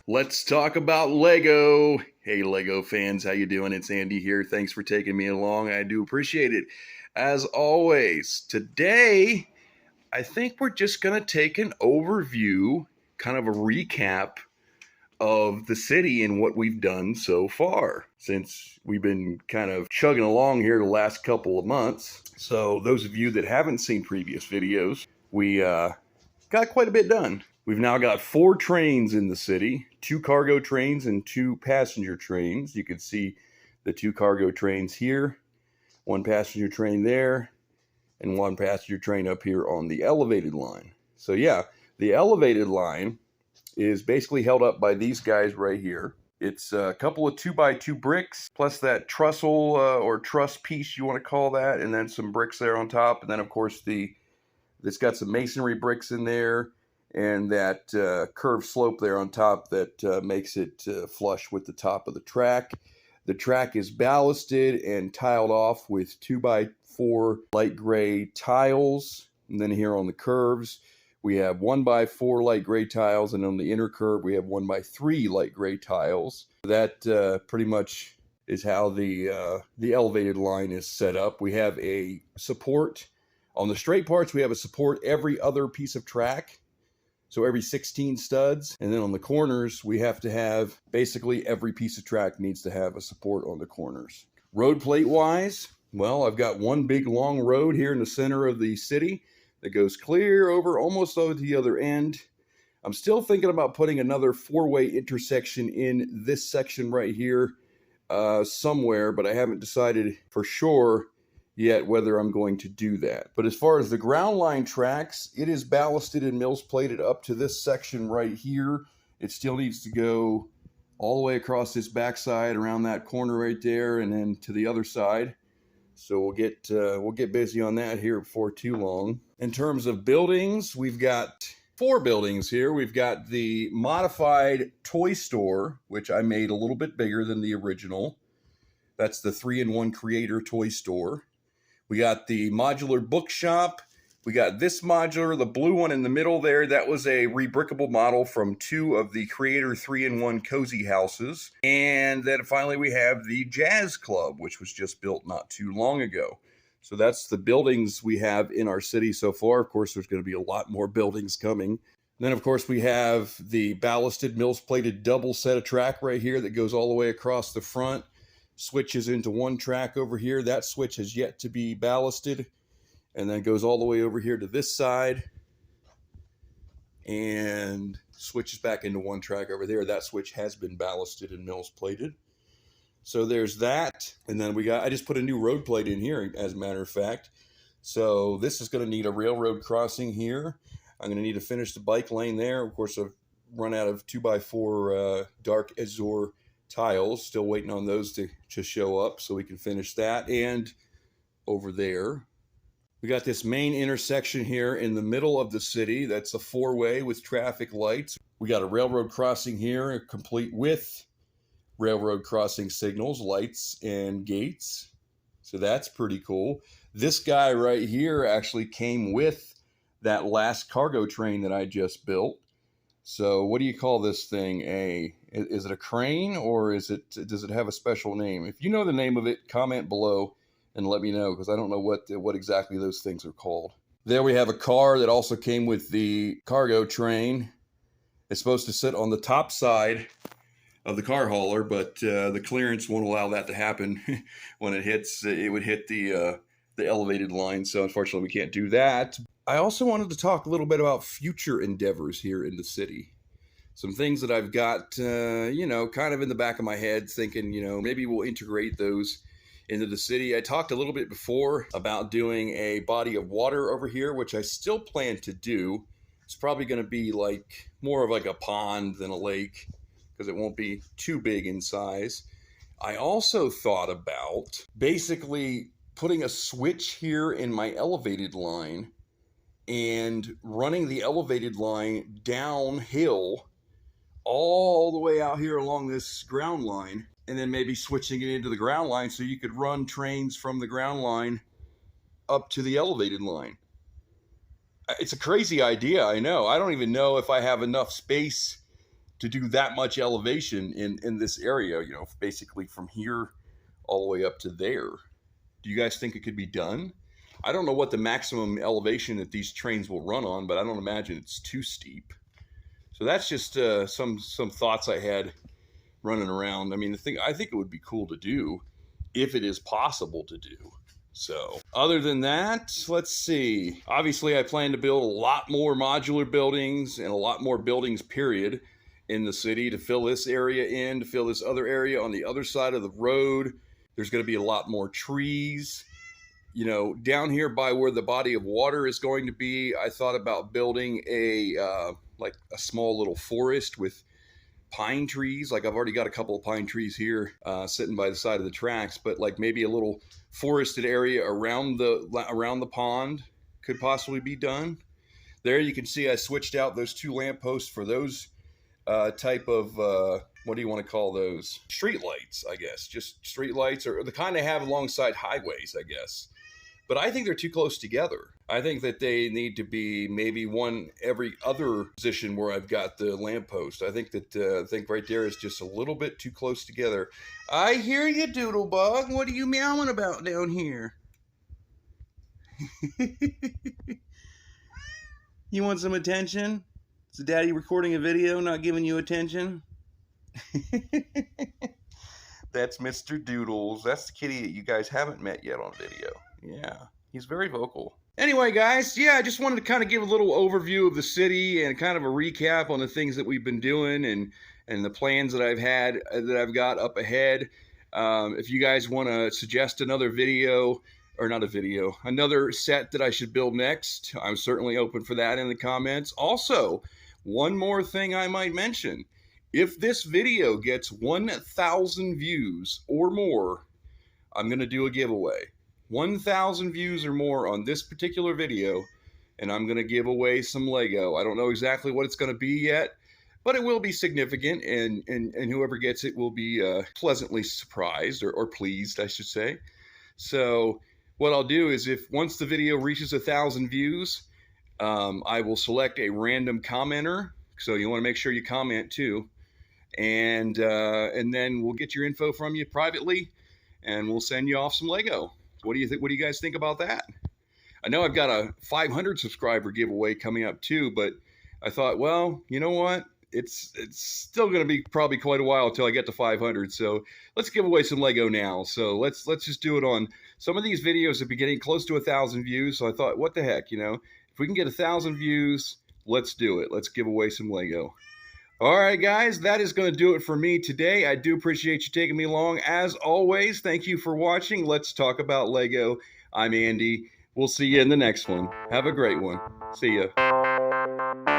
Let's talk about Lego. Hey Lego fans, how you doing? It's Andy here. Thanks for taking me along. I do appreciate it. As always, today I think we're just going to take an overview, kind of a recap of the city and what we've done so far since we've been kind of chugging along here the last couple of months. So those of you that haven't seen previous videos, we got quite a bit done. We've now got 4 trains in the city, 2 cargo trains and 2 passenger trains. You can see the 2 cargo trains here, 1 passenger train there, and 1 passenger train up here on the elevated line. So yeah, the elevated line is basically held up by these guys right here. It's a couple of 2x2 bricks, plus that trestle or truss piece, you want to call that, and then some bricks there on top. And then of course it's got some masonry bricks in there, and that curved slope there on top that makes it flush with the top of the track. The track is ballasted and tiled off with 2x4 light gray tiles. And then here on the curves, we have 1x4 light gray tiles, and on the inner curve, we have 1x3 light gray tiles. That pretty much is how the elevated line is set up. We have a support. On the straight parts, we have a support every other piece of track. So every 16 studs. And then on the corners, we have to have basically every piece of track needs to have a support on the corners. Road plate wise, well, I've got one big long road here in the center of the city that goes clear over almost over to the other end. I'm still thinking about putting another 4-way intersection in this section right here somewhere, but I haven't decided for sure yet whether I'm going to do that. But as far as the ground line tracks, it is ballasted and mills plated up to this section right here. It still needs to go all the way across this backside around that corner right there and then to the other side. So we'll get busy on that here before too long. In terms of buildings, we've got 4 buildings here. We've got the modified toy store, which I made a little bit bigger than the original. That's the 3-in-1 creator toy store. We got the modular bookshop. We got this modular, the blue one in the middle there. That was a rebrickable model from 2 of the creator 3-in-1 cozy houses. And then finally we have the jazz club, which was just built not too long ago. So that's the buildings we have in our city so far. Of course, there's going to be a lot more buildings coming. And then, of course, we have the ballasted mills plated double set of track right here that goes all the way across the front. Switches into 1 track over here. That switch has yet to be ballasted, and then goes all the way over here to this side and switches back into 1 track over there. That switch has been ballasted and mills plated. So there's that. And then I just put a new road plate in here, as a matter of fact. So this is going to need a railroad crossing here. I'm going to need to finish the bike lane there. Of course, I've run out of 2x4 dark azure tiles, still waiting on those to show up so we can finish that. And over there, we got this main intersection here in the middle of the city. That's a 4-way with traffic lights. We got a railroad crossing here, complete with railroad crossing signals, lights, and gates. So that's pretty cool. This guy right here actually came with that last cargo train that I just built. So what do you call this thing? Is it a crane, or does it have a special name? If you know the name of it, comment below and let me know, because I don't know what exactly those things are called. There we have a car that also came with the cargo train. It's supposed to sit on the top side of the car hauler, but the clearance won't allow that to happen. When it hits, it would hit the elevated line. So unfortunately, we can't do that. I also wanted to talk a little bit about future endeavors here in the city. Some things that I've got, kind of in the back of my head, thinking, maybe we'll integrate those into the city. I talked a little bit before about doing a body of water over here, which I still plan to do. It's probably going to be more of like a pond than a lake, because it won't be too big in size. I also thought about basically putting a switch here in my elevated line and running the elevated line downhill all the way out here along this ground line, and then maybe switching it into the ground line so you could run trains from the ground line up to the elevated line. It's a crazy idea, I know. I don't even know if I have enough space to do that much elevation in this area, you know, basically from here all the way up to there. Do you guys think it could be done? I don't know what the maximum elevation that these trains will run on, but I don't imagine it's too steep. So that's just some thoughts I had running around. I mean, I think it would be cool to do if it is possible to do. So, other than that, let's see. Obviously, I plan to build a lot more modular buildings and a lot more buildings, period, in the city to fill this area in, to fill this other area on the other side of the road. There's going to be a lot more trees. You know, down here by where the body of water is going to be, I thought about building like a small little forest with pine trees. Like I've already got a couple of pine trees here sitting by the side of the tracks, but like maybe a little forested area around the pond could possibly be done. There you can see I switched out those two lampposts for those type of what do you want to call those? Street lights, I guess. Just street lights, or the kind they have alongside highways, I guess. But I think they're too close together. I think that they need to be maybe one every other position where I've got the lamppost. I think right there is just a little bit too close together. I hear you, Doodlebug. What are you meowing about down here? You want some attention? Is Daddy recording a video, not giving you attention? That's Mr. Doodles. That's the kitty that you guys haven't met yet on video. Yeah, he's very vocal. Anyway, guys, yeah, I just wanted to kind of give a little overview of the city and kind of a recap on the things that we've been doing and the plans that I've got up ahead. If you guys want to suggest another video, or not a video, another set that I should build next, I'm certainly open for that in the comments. Also, one more thing I might mention. If this video gets 1,000 views or more, I'm going to do a giveaway. 1,000 views or more on this particular video, and I'm going to give away some Lego. I don't know exactly what it's going to be yet, but it will be significant, and whoever gets it will be pleasantly surprised, or pleased, I should say. So what I'll do is, once the video reaches 1,000 views, I will select a random commenter. So you want to make sure you comment too. And then we'll get your info from you privately, and we'll send you off some Lego. What do you think? What do you guys think about that? I know I've got a 500 subscriber giveaway coming up too, but I thought, well, you know what? It's still going to be probably quite a while until I get to 500. So let's give away some Lego now. So let's just do it on some of these videos have been getting close to 1,000 views. So I thought, what the heck, you know, if we can get 1,000 views, let's do it. Let's give away some Lego. All right, guys, that is going to do it for me today. I do appreciate you taking me along. As always, thank you for watching. Let's talk about Lego. I'm Andy. We'll see you in the next one. Have a great one. See ya.